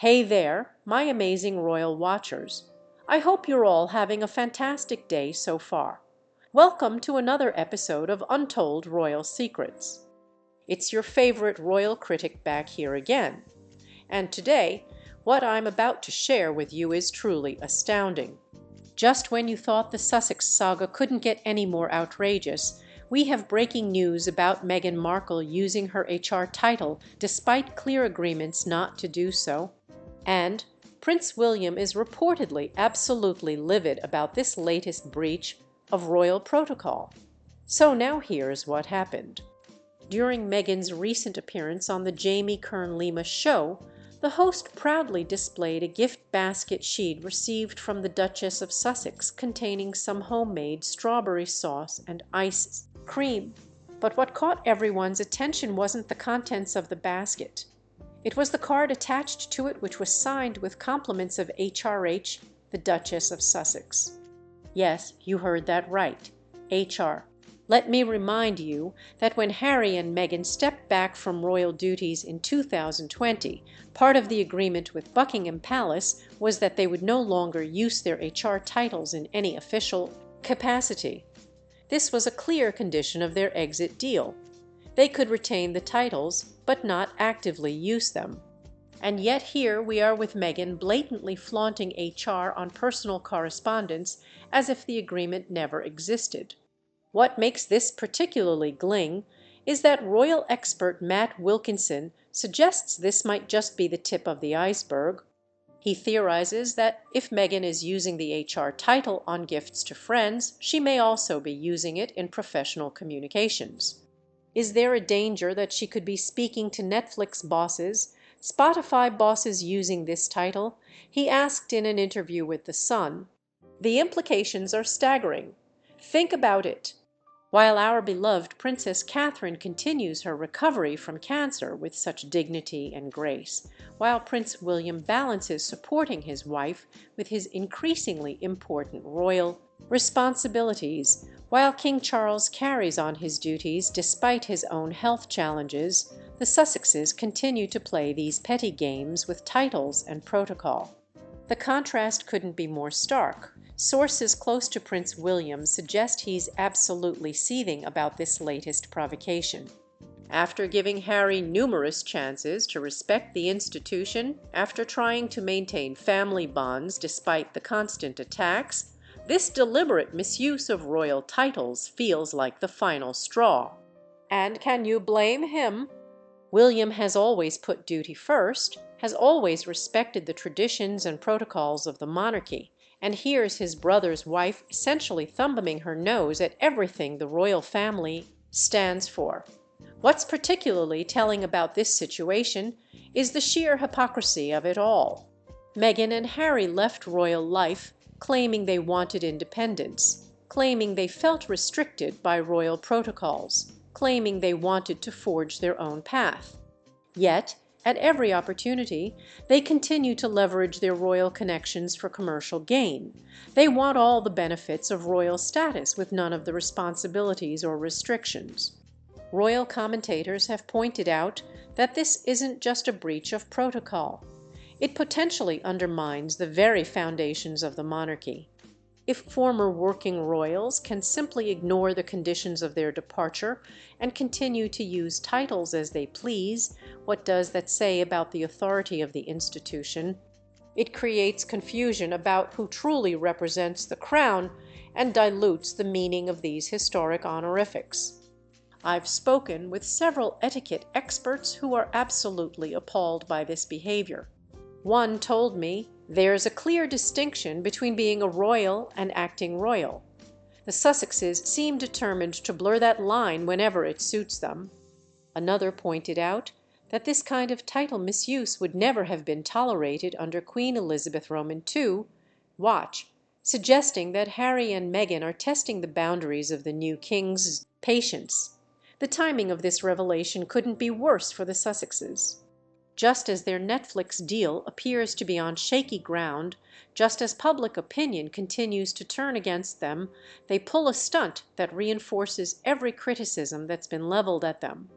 Hey there, my amazing royal watchers. I hope you're all having a fantastic day so far. Welcome to another episode of Untold Royal Secrets. It's your favorite royal critic back here again. And today, what I'm about to share with you is truly astounding. Just when you thought the Sussex saga couldn't get any more outrageous, we have breaking news about Meghan Markle using her HR title despite clear agreements not to do so. And Prince William is reportedly absolutely livid about this latest breach of royal protocol. So now here's what happened. During Meghan's recent appearance on the Jamie Kern-Lima show, the host proudly displayed a gift basket she'd received from the Duchess of Sussex containing some homemade strawberry sauce and ice cream. But what caught everyone's attention wasn't the contents of the basket. It was the card attached to it, which was signed with compliments of HRH, the Duchess of Sussex. Yes, you heard that right. HR. Let me remind you that when Harry and Meghan stepped back from royal duties in 2020, part of the agreement with Buckingham Palace was that they would no longer use their HR titles in any official capacity. This was a clear condition of their exit deal. They could retain the titles, but not actively use them. And yet here we are with Meghan blatantly flaunting HR on personal correspondence as if the agreement never existed. What makes this particularly gling is that royal expert Matt Wilkinson suggests this might just be the tip of the iceberg. He theorizes that if Meghan is using the HR title on gifts to friends, she may also be using it in professional communications. Is there a danger that she could be speaking to Netflix bosses, Spotify bosses using this title? He asked in an interview with The Sun. The implications are staggering. Think about it. While our beloved Princess Catherine continues her recovery from cancer with such dignity and grace, while Prince William balances supporting his wife with his increasingly important royal responsibilities, while King Charles carries on his duties despite his own health challenges, the Sussexes continue to play these petty games with titles and protocol. The contrast couldn't be more stark. Sources close to Prince William suggest he's absolutely seething about this latest provocation. After giving Harry numerous chances to respect the institution, after trying to maintain family bonds despite the constant attacks, this deliberate misuse of royal titles feels like the final straw. And can you blame him? William has always put duty first, has always respected the traditions and protocols of the monarchy, and here's his brother's wife essentially thumbing her nose at everything the royal family stands for. What's particularly telling about this situation is the sheer hypocrisy of it all. Meghan and Harry left royal life claiming they wanted independence, claiming they felt restricted by royal protocols, claiming they wanted to forge their own path. Yet, at every opportunity, they continue to leverage their royal connections for commercial gain. They want all the benefits of royal status with none of the responsibilities or restrictions. Royal commentators have pointed out that this isn't just a breach of protocol. It potentially undermines the very foundations of the monarchy. If former working royals can simply ignore the conditions of their departure and continue to use titles as they please, what does that say about the authority of the institution? It creates confusion about who truly represents the crown and dilutes the meaning of these historic honorifics. I've spoken with several etiquette experts who are absolutely appalled by this behavior. One told me, "There's a clear distinction between being a royal and acting royal. The Sussexes seem determined to blur that line whenever it suits them." Another pointed out that this kind of title misuse would never have been tolerated under Queen Elizabeth Roman II. Watch, suggesting that Harry and Meghan are testing the boundaries of the new king's patience. The timing of this revelation couldn't be worse for the Sussexes. Just as their Netflix deal appears to be on shaky ground, just as public opinion continues to turn against them, they pull a stunt that reinforces every criticism that's been leveled at them.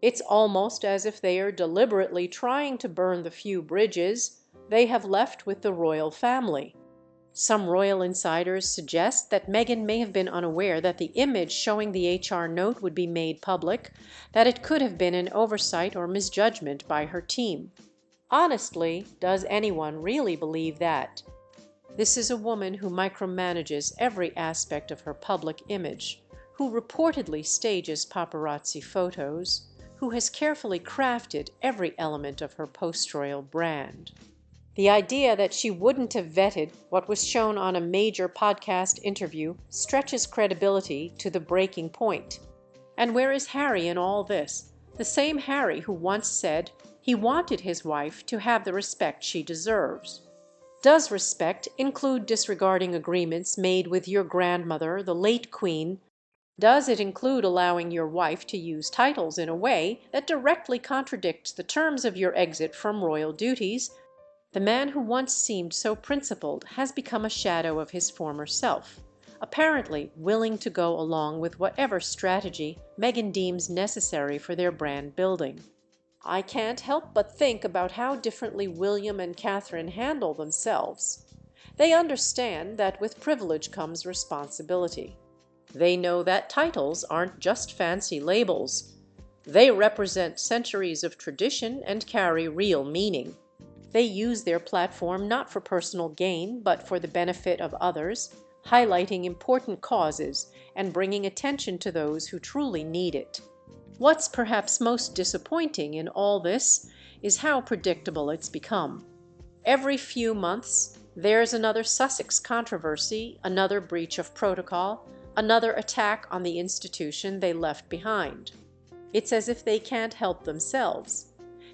It's almost as if they are deliberately trying to burn the few bridges, they have left with the royal family. Some royal insiders suggest that Meghan may have been unaware that the image showing the HR note would be made public, that it could have been an oversight or misjudgment by her team. Honestly, does anyone really believe that? This is a woman who micromanages every aspect of her public image, who reportedly stages paparazzi photos, who has carefully crafted every element of her post-royal brand. The idea that she wouldn't have vetted what was shown on a major podcast interview stretches credibility to the breaking point. And where is Harry in all this? The same Harry who once said he wanted his wife to have the respect she deserves. Does respect include disregarding agreements made with your grandmother, the late Queen? Does it include allowing your wife to use titles in a way that directly contradicts the terms of your exit from royal duties? The man who once seemed so principled has become a shadow of his former self, apparently willing to go along with whatever strategy Meghan deems necessary for their brand building. I can't help but think about how differently William and Catherine handle themselves. They understand that with privilege comes responsibility. They know that titles aren't just fancy labels. They represent centuries of tradition and carry real meaning. They use their platform not for personal gain, but for the benefit of others, highlighting important causes and bringing attention to those who truly need it. What's perhaps most disappointing in all this is how predictable it's become. Every few months, there's another Sussex controversy, another breach of protocol, another attack on the institution they left behind. It's as if they can't help themselves.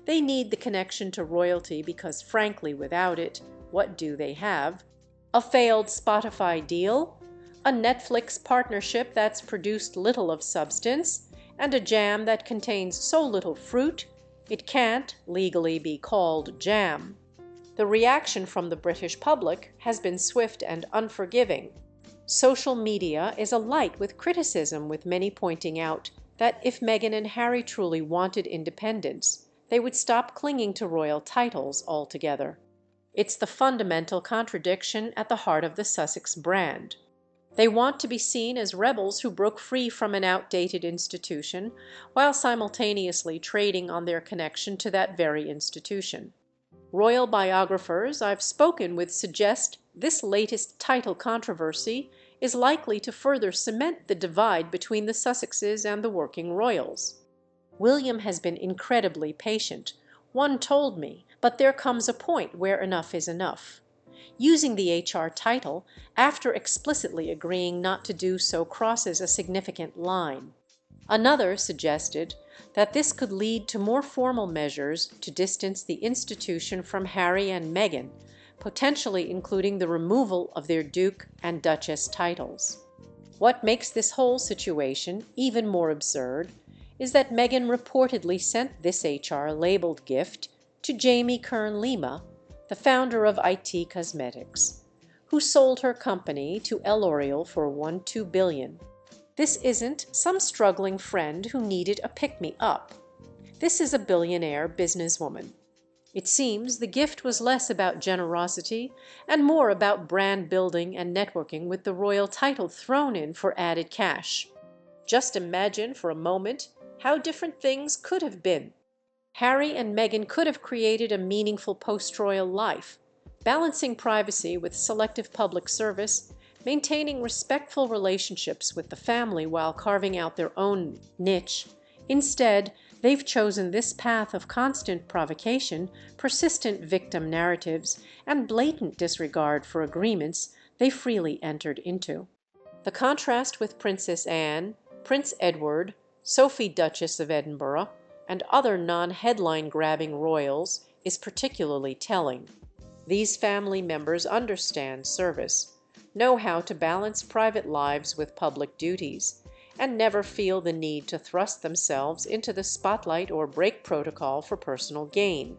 They need the connection to royalty because, frankly, without it, what do they have? A failed Spotify deal? A Netflix partnership that's produced little of substance? And a jam that contains so little fruit, it can't legally be called jam. The reaction from the British public has been swift and unforgiving. Social media is alight with criticism, with many pointing out that if Meghan and Harry truly wanted independence, they would stop clinging to royal titles altogether. It's the fundamental contradiction at the heart of the Sussex brand. They want to be seen as rebels who broke free from an outdated institution, while simultaneously trading on their connection to that very institution. Royal biographers I've spoken with suggest this latest title controversy is likely to further cement the divide between the Sussexes and the working royals. William has been incredibly patient, one told me, but there comes a point where enough is enough. Using the HR title after explicitly agreeing not to do so crosses a significant line. Another suggested that this could lead to more formal measures to distance the institution from Harry and Meghan, potentially including the removal of their Duke and Duchess titles. What makes this whole situation even more absurd is that Meghan reportedly sent this HR-labeled gift to Jamie Kern-Lima, the founder of IT Cosmetics, who sold her company to L'Oreal for $1.2 billion. This isn't some struggling friend who needed a pick-me-up. This is a billionaire businesswoman. It seems the gift was less about generosity and more about brand building and networking with the royal title thrown in for added cash. Just imagine for a moment how different things could have been. Harry and Meghan could have created a meaningful post-royal life, balancing privacy with selective public service, maintaining respectful relationships with the family while carving out their own niche. Instead, they've chosen this path of constant provocation, persistent victim narratives, and blatant disregard for agreements they freely entered into. The contrast with Princess Anne, Prince Edward, Sophie Duchess of Edinburgh, and other non-headline-grabbing royals is particularly telling. These family members understand service, know how to balance private lives with public duties, and never feel the need to thrust themselves into the spotlight or break protocol for personal gain.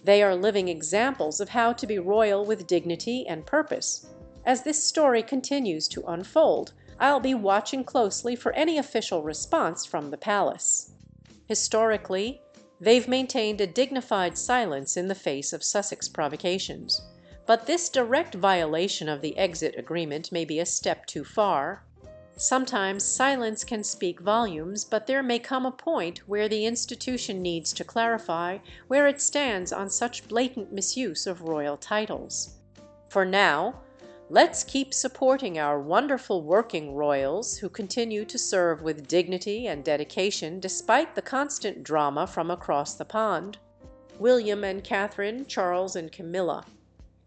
They are living examples of how to be royal with dignity and purpose. As this story continues to unfold, I'll be watching closely for any official response from the palace. Historically, They've maintained a dignified silence in the face of Sussex provocations. But this direct violation of the exit agreement may be a step too far. Sometimes silence can speak volumes, but there may come a point where the institution needs to clarify where it stands on such blatant misuse of royal titles. For now, let's keep supporting our wonderful working royals who continue to serve with dignity and dedication despite the constant drama from across the pond. William and Catherine, Charles and Camilla.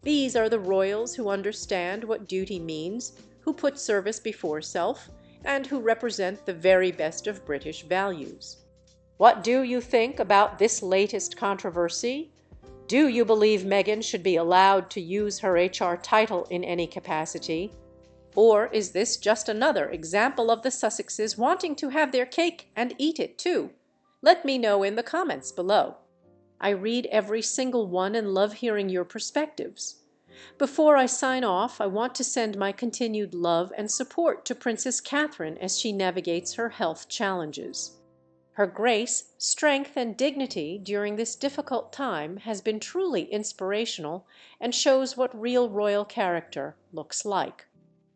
These are the royals who understand what duty means, who put service before self, and who represent the very best of British values. What do you think about this latest controversy? Do you believe Meghan should be allowed to use her HR title in any capacity? Or is this just another example of the Sussexes wanting to have their cake and eat it too? Let me know in the comments below. I read every single one and love hearing your perspectives. Before I sign off, I want to send my continued love and support to Princess Catherine as she navigates her health challenges. Her grace, strength, and dignity during this difficult time has been truly inspirational and shows what real royal character looks like.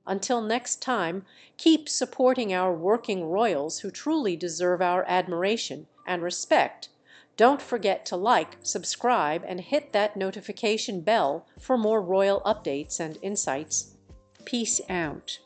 Until next time, keep supporting our working royals who truly deserve our admiration and respect. Don't forget to like, subscribe, and hit that notification bell for more royal updates and insights. Peace out.